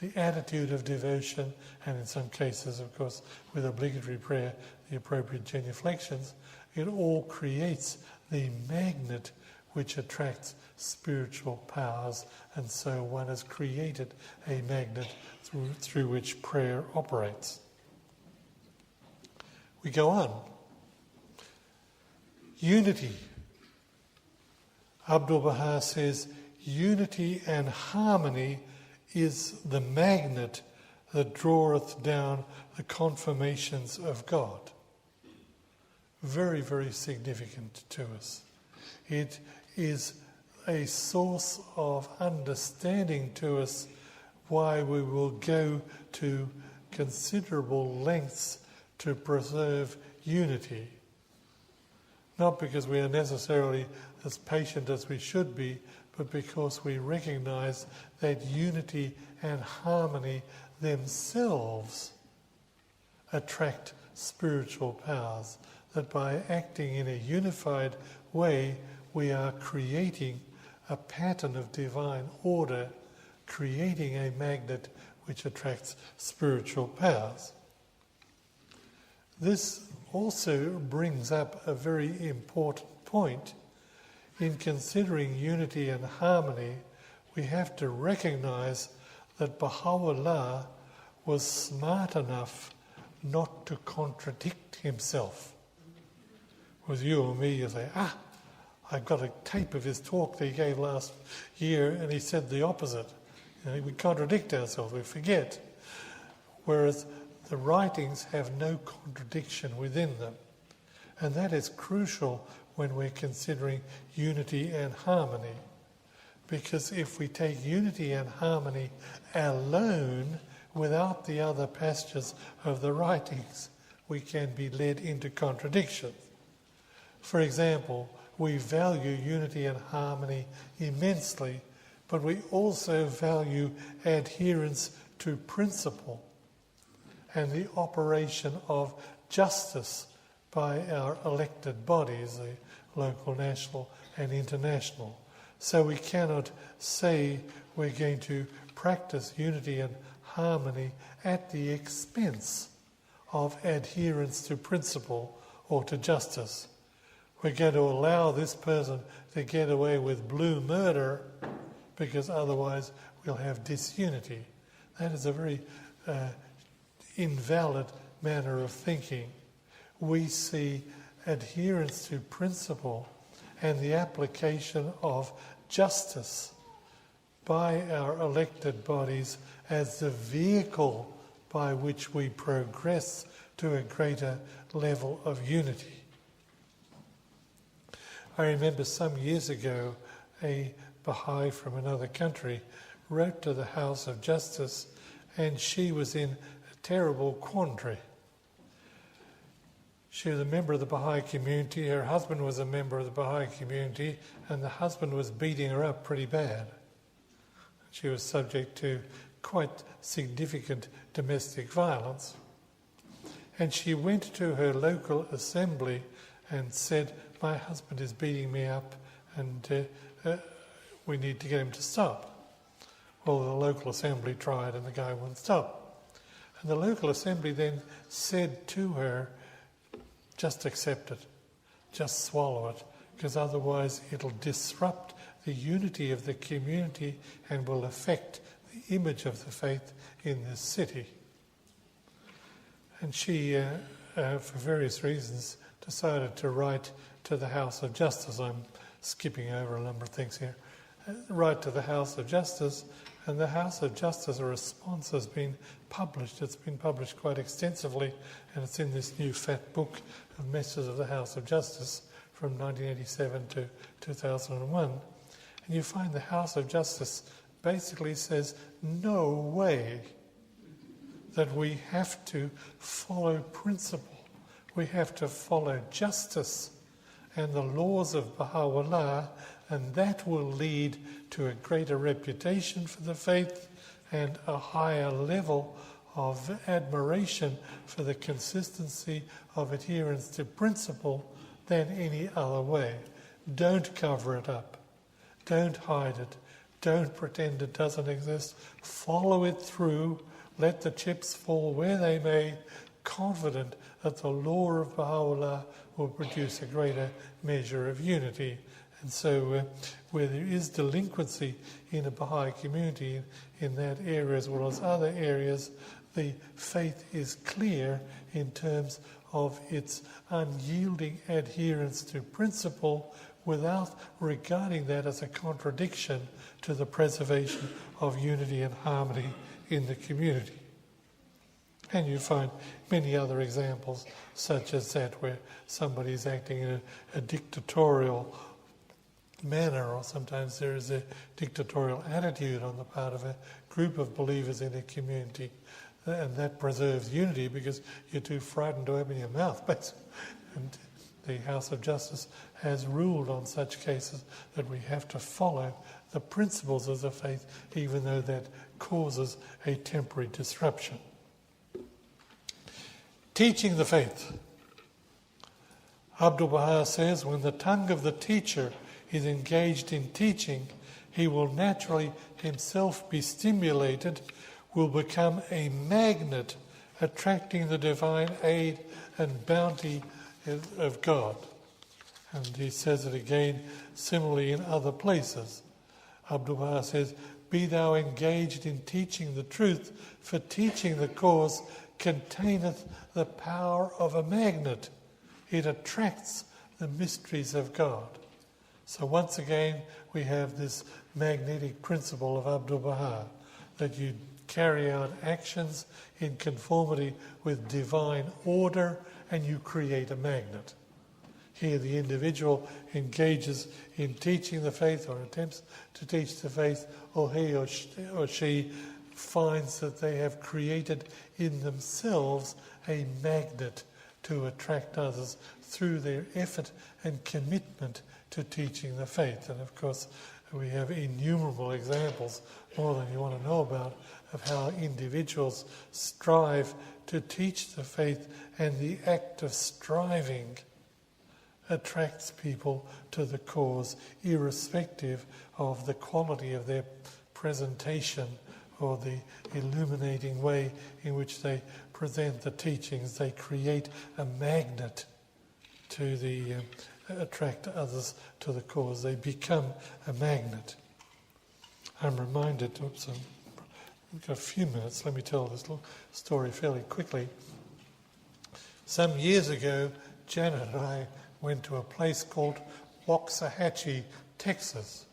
the attitude of devotion, and in some cases, of course, with obligatory prayer, the appropriate genuflections. It all creates the magnet which attracts spiritual powers, and so one has created a magnet through which prayer operates. We go on. Unity. Abdu'l-Baha says, unity and harmony is the magnet that draweth down the confirmations of God. Very, very significant to us. It is a source of understanding to us why we will go to considerable lengths to preserve unity. Not because we are necessarily as patient as we should be, but because we recognize that unity and harmony themselves attract spiritual powers, that by acting in a unified way, we are creating a pattern of divine order, creating a magnet which attracts spiritual powers. This also brings up a very important point. In considering unity and harmony, we have to recognize that Baha'u'llah was smart enough not to contradict himself. With you or me, you say, I've got a tape of his talk that he gave last year and he said the opposite. We contradict ourselves, we forget. Whereas the writings have no contradiction within them. And that is crucial when we're considering unity and harmony. Because if we take unity and harmony alone, without the other passages of the writings, we can be led into contradiction. For example, we value unity and harmony immensely, but we also value adherence to principle and the operation of justice by our elected bodies, the local, national and international. So we cannot say we're going to practice unity and harmony at the expense of adherence to principle or to justice. We're going to allow this person to get away with blue murder because otherwise we'll have disunity. That is a very invalid manner of thinking. We see adherence to principle and the application of justice by our elected bodies as the vehicle by which we progress to a greater level of unity. I remember some years ago a Baha'i from another country wrote to the House of Justice, and she was in a terrible quandary. She was a member of the Baha'i community, her husband was a member of the Baha'i community, and the husband was beating her up pretty bad. She was subject to quite significant domestic violence. And she went to her local assembly and said, my husband is beating me up and we need to get him to stop. Well, the local assembly tried and the guy wouldn't stop. And the local assembly then said to her, just accept it, just swallow it, because otherwise it'll disrupt the unity of the community and will affect the image of the faith in this city. And she, for various reasons, decided to write to the House of Justice. I'm skipping over a number of things here. Write to the House of Justice, and the House of Justice, a response has been published. It's been published quite extensively, and it's in this new fat book of Messages of the House of Justice from 1987 to 2001. And you find the House of Justice basically says, no way that we have to follow principle. We have to follow justice and the laws of Baha'u'llah, and that will lead to a greater reputation for the faith and a higher level of admiration for the consistency of adherence to principle than any other way. Don't cover it up. Don't hide it. Don't pretend it doesn't exist. Follow it through. Let the chips fall where they may, confident that the law of Baha'u'llah will produce a greater measure of unity. And so where there is delinquency in a Baha'i community in that area as well as other areas, the faith is clear in terms of its unyielding adherence to principle without regarding that as a contradiction to the preservation of unity and harmony in the community. And you find many other examples such as that, where somebody is acting in a dictatorial manner, or sometimes there is a dictatorial attitude on the part of a group of believers in a community, and that preserves unity because you're too frightened to open your mouth, basically. And the House of Justice has ruled on such cases that we have to follow the principles of the faith, even though that causes a temporary disruption. Teaching the faith. Abdu'l-Baha says, when the tongue of the teacher is engaged in teaching, he will naturally himself be stimulated, will become a magnet attracting the divine aid and bounty of God. And he says it again similarly in other places. Abdu'l-Baha says, be thou engaged in teaching the truth, for teaching the cause containeth the power of a magnet. It attracts the mysteries of God. So once again, we have this magnetic principle of Abdu'l-Baha, that you carry out actions in conformity with divine order and you create a magnet. Here the individual engages in teaching the faith or attempts to teach the faith, or he or she finds that they have created in themselves a magnet to attract others through their effort and commitment to teaching the faith. And of course, we have innumerable examples, more than you want to know about, of how individuals strive to teach the faith, and the act of striving attracts people to the cause, irrespective of the quality of their presentation or the illuminating way in which they present the teachings. They create a magnet to attract others to the cause. They become a magnet. I'm reminded, I've got a few minutes, let me tell this little story fairly quickly. Some years ago, Janet and I went to a place called Waxahachie, Texas.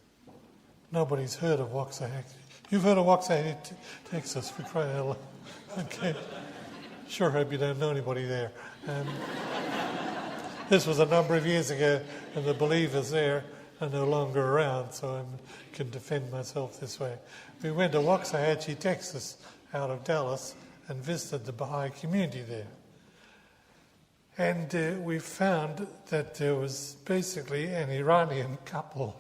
Nobody's heard of Waxahachie. You've heard of Waxahachie, Texas, for crying out loud. Okay. Sure hope you don't know anybody there. This was a number of years ago, and the believers there are no longer around, so I can defend myself this way. We went to Waxahachie, Texas, out of Dallas, and visited the Baha'i community there. And we found that there was basically an Iranian couple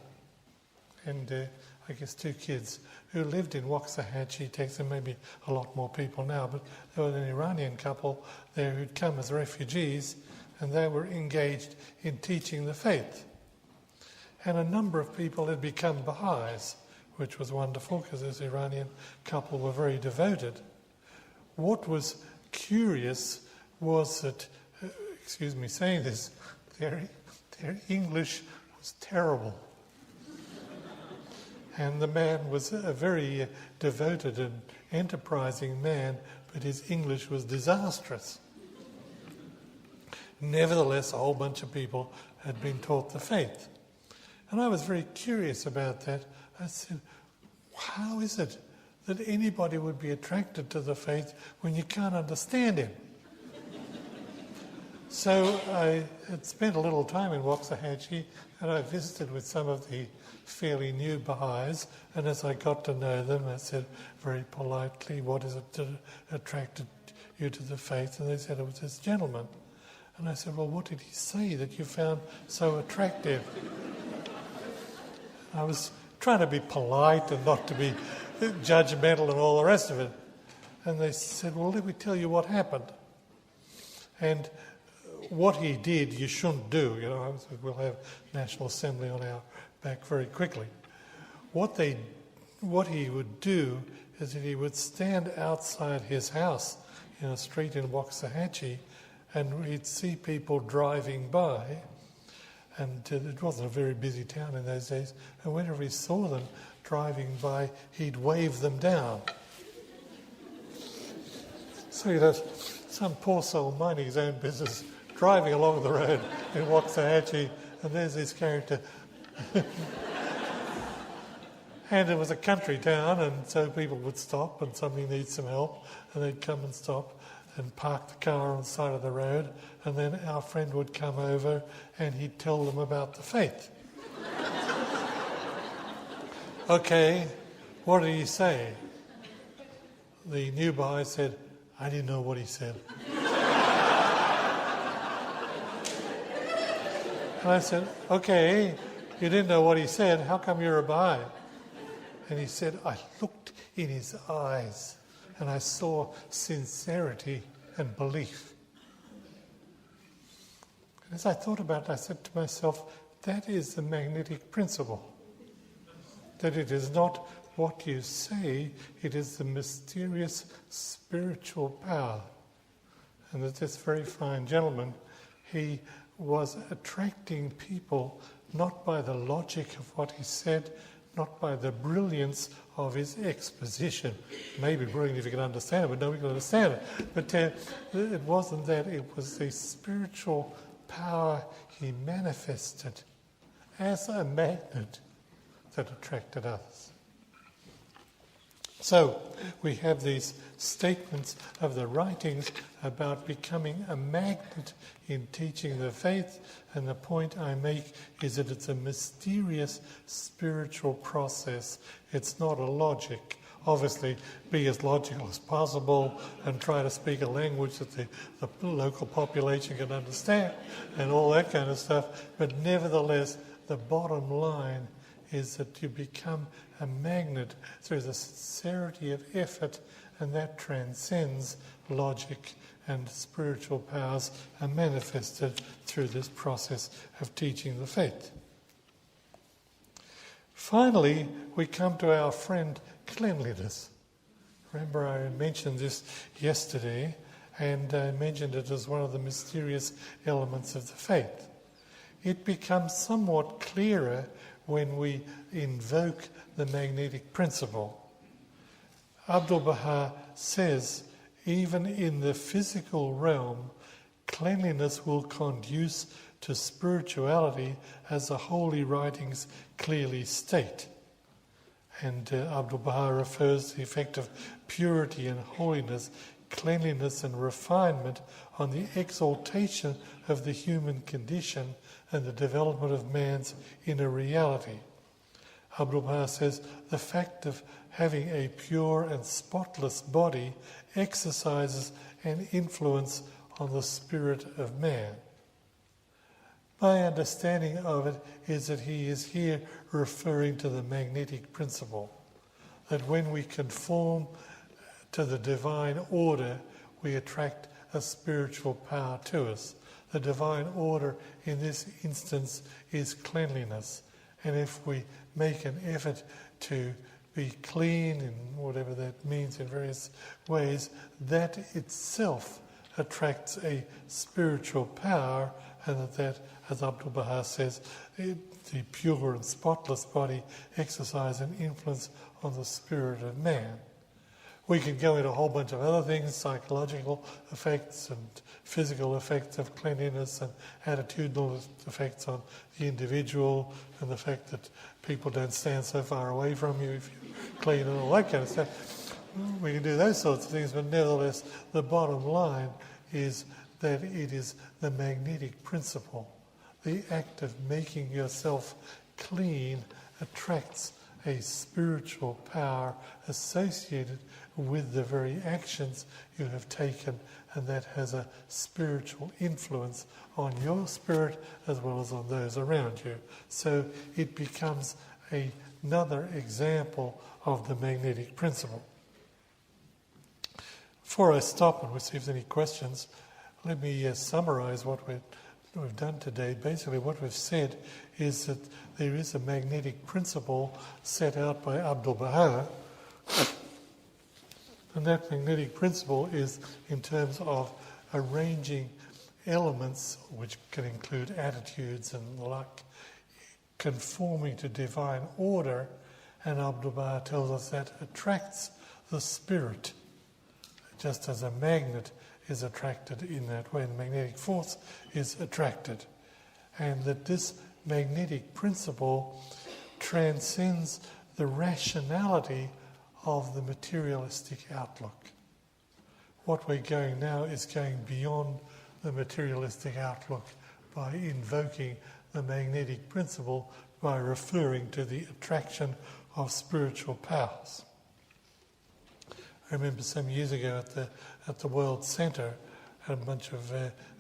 and I guess 2 kids who lived in Waxahachie, Texas. There may be a lot more people now, but there was an Iranian couple there who'd come as refugees, and they were engaged in teaching the faith. and a number of people had become Baha'is, which was wonderful because this Iranian couple were very devoted. What was curious was that, excuse me saying this, their English was terrible. And the man was a very devoted and enterprising man, but his English was disastrous. Nevertheless, a whole bunch of people had been taught the faith. And I was very curious about that. I said, how is it that anybody would be attracted to the faith when you can't understand him? So I had spent a little time in Waxahachie, and I visited with some of the fairly new Baha'is, and as I got to know them, I said very politely, what is it that attracted you to the faith? And they said, it was this gentleman. And I said, well, what did he say that you found so attractive? I was trying to be polite and not to be judgmental and all the rest of it. And they said, well, let me tell you what happened. And what he did, you shouldn't do. You know, we'll have National Assembly on our back very quickly. What he would do is that he would stand outside his house in a street in Waxahachie, and he'd see people driving by. And it wasn't a very busy town in those days. And whenever he saw them driving by, he'd wave them down. So you'd have some poor soul minding his own business, driving along the road in Waxahachie, and there's this character. And it was a country town, and so people would stop and somebody needs some help, and they'd come and stop and park the car on the side of the road, and then our friend would come over and he'd tell them about the faith. Okay, what did he say? The new Baha'i said, I didn't know what he said. And I said, okay, you didn't know what he said, how come you're a Baha'i? And he said, I looked in his eyes and I saw sincerity and belief. And as I thought about it, I said to myself, that is the magnetic principle. That it is not what you say, it is the mysterious spiritual power. And that this very fine gentleman, he was attracting people not by the logic of what he said, not by the brilliance of his exposition. Maybe brilliant if you can understand it, but nobody can understand it. But it wasn't that, it was the spiritual power he manifested as a magnet that attracted others. So we have these statements of the writings about becoming a magnet in teaching the faith, and the point I make is that it's a mysterious spiritual process. It's not a logic. Obviously, be as logical as possible and try to speak a language that the local population can understand and all that kind of stuff. But nevertheless, the bottom line is that you become a magnet through the sincerity of effort, and that transcends logic, and spiritual powers are manifested through this process of teaching the faith. Finally, we come to our friend cleanliness. Remember, I mentioned this yesterday, and I mentioned it as one of the mysterious elements of the faith. It becomes somewhat clearer when we invoke the magnetic principle. Abdu'l-Baha says, even in the physical realm, cleanliness will conduce to spirituality, as the holy writings clearly state. And Abdu'l-Baha refers to the effect of purity and holiness, cleanliness and refinement on the exaltation of the human condition and the development of man's inner reality. Abdu'l-Baha says, the fact of having a pure and spotless body exercises an influence on the spirit of man. My understanding of it is that he is here referring to the magnetic principle, that when we conform to the divine order, we attract a spiritual power to us. The divine order in this instance is cleanliness, And if we make an effort to be clean, in whatever that means in various ways, that itself attracts a spiritual power, and that, as Abdul Baha says, the pure and spotless body exercise an influence on the spirit of man. We can go into a whole bunch of other things, psychological effects and physical effects of cleanliness and attitudinal effects on the individual, and the fact that people don't stand so far away from you if you're clean and all that kind of stuff. We can do those sorts of things, but nevertheless the bottom line is that it is the magnetic principle. The act of making yourself clean attracts a spiritual power associated with the very actions you have taken, and that has a spiritual influence on your spirit as well as on those around you. So it becomes another example of the magnetic principle. Before I stop and receive any questions, let me summarize what we've done today. Basically what we've said is that there is a magnetic principle set out by Abdul Baha, and that magnetic principle is in terms of arranging elements, which can include attitudes and the like, conforming to divine order, and Abdul Baha tells us that attracts the spirit, just as a magnet is attracted in that way, the magnetic force is attracted. And that this magnetic principle transcends the rationality of the materialistic outlook. What we're going now is going beyond the materialistic outlook by invoking the magnetic principle, by referring to the attraction of spiritual powers. I remember some years ago at the World Centre, had a bunch of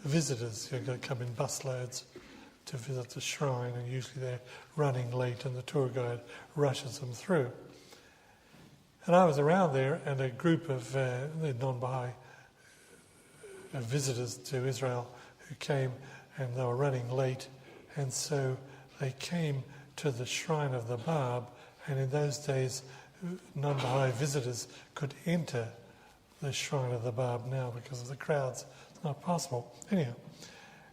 visitors who are going to come in busloads to visit the shrine, and usually they're running late and the tour guide rushes them through. And I was around there, and a group of non-Baha'i visitors to Israel who came, and they were running late, and so they came to the shrine of the Bab, and in those days non-Baha'i visitors could enter the shrine of the Bab. Now, because of the crowds, it's not possible. Anyhow,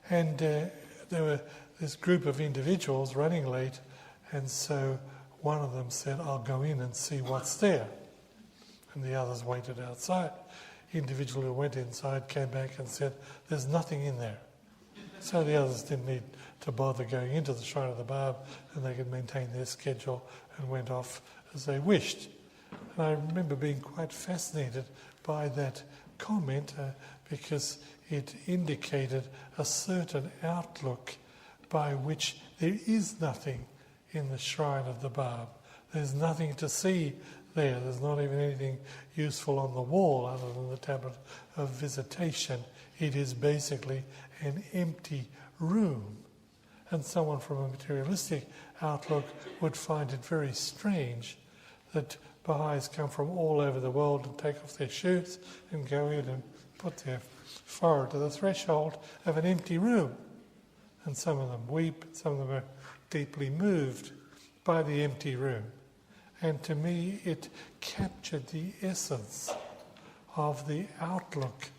and there were this group of individuals running late, and so one of them said, "I'll go in and see what's there." And the others waited outside. The individual who went inside came back and said, "There's nothing in there." So the others didn't need to bother going into the shrine of the Bab, and they could maintain their schedule and went off as they wished. And I remember being quite fascinated by that comment because it indicated a certain outlook by which there is nothing in the shrine of the Bab. There's nothing to see there. There's not even anything useful on the wall other than the tablet of visitation. It is basically an empty room. And someone from a materialistic outlook would find it very strange that Baha'is come from all over the world and take off their shoes and go in and put their forehead to the threshold of an empty room. And some of them weep, some of them are deeply moved by the empty room. And to me, it captured the essence of the outlook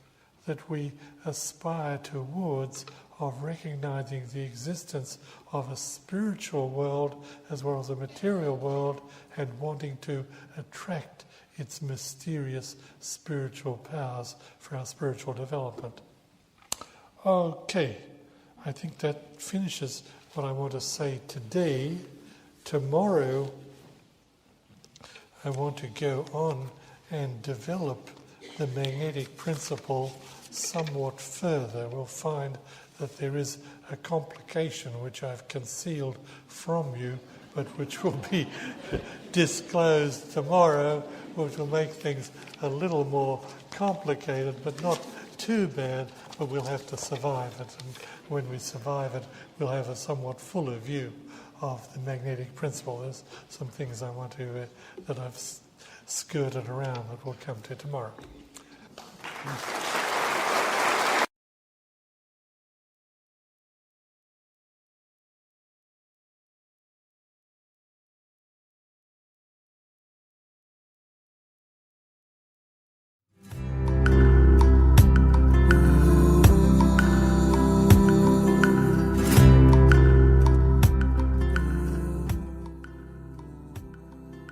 that we aspire towards, of recognizing the existence of a spiritual world as well as a material world, and wanting to attract its mysterious spiritual powers for our spiritual development. Okay, I think that finishes what I want to say today. Tomorrow, I want to go on and develop the magnetic principle somewhat further. We'll find that there is a complication which I've concealed from you, but which will be disclosed tomorrow, which will make things a little more complicated, but not too bad, but we'll have to survive it. And when we survive it, we'll have a somewhat fuller view of the magnetic principle. There's some things I want to, that I've skirted around that we'll come to tomorrow.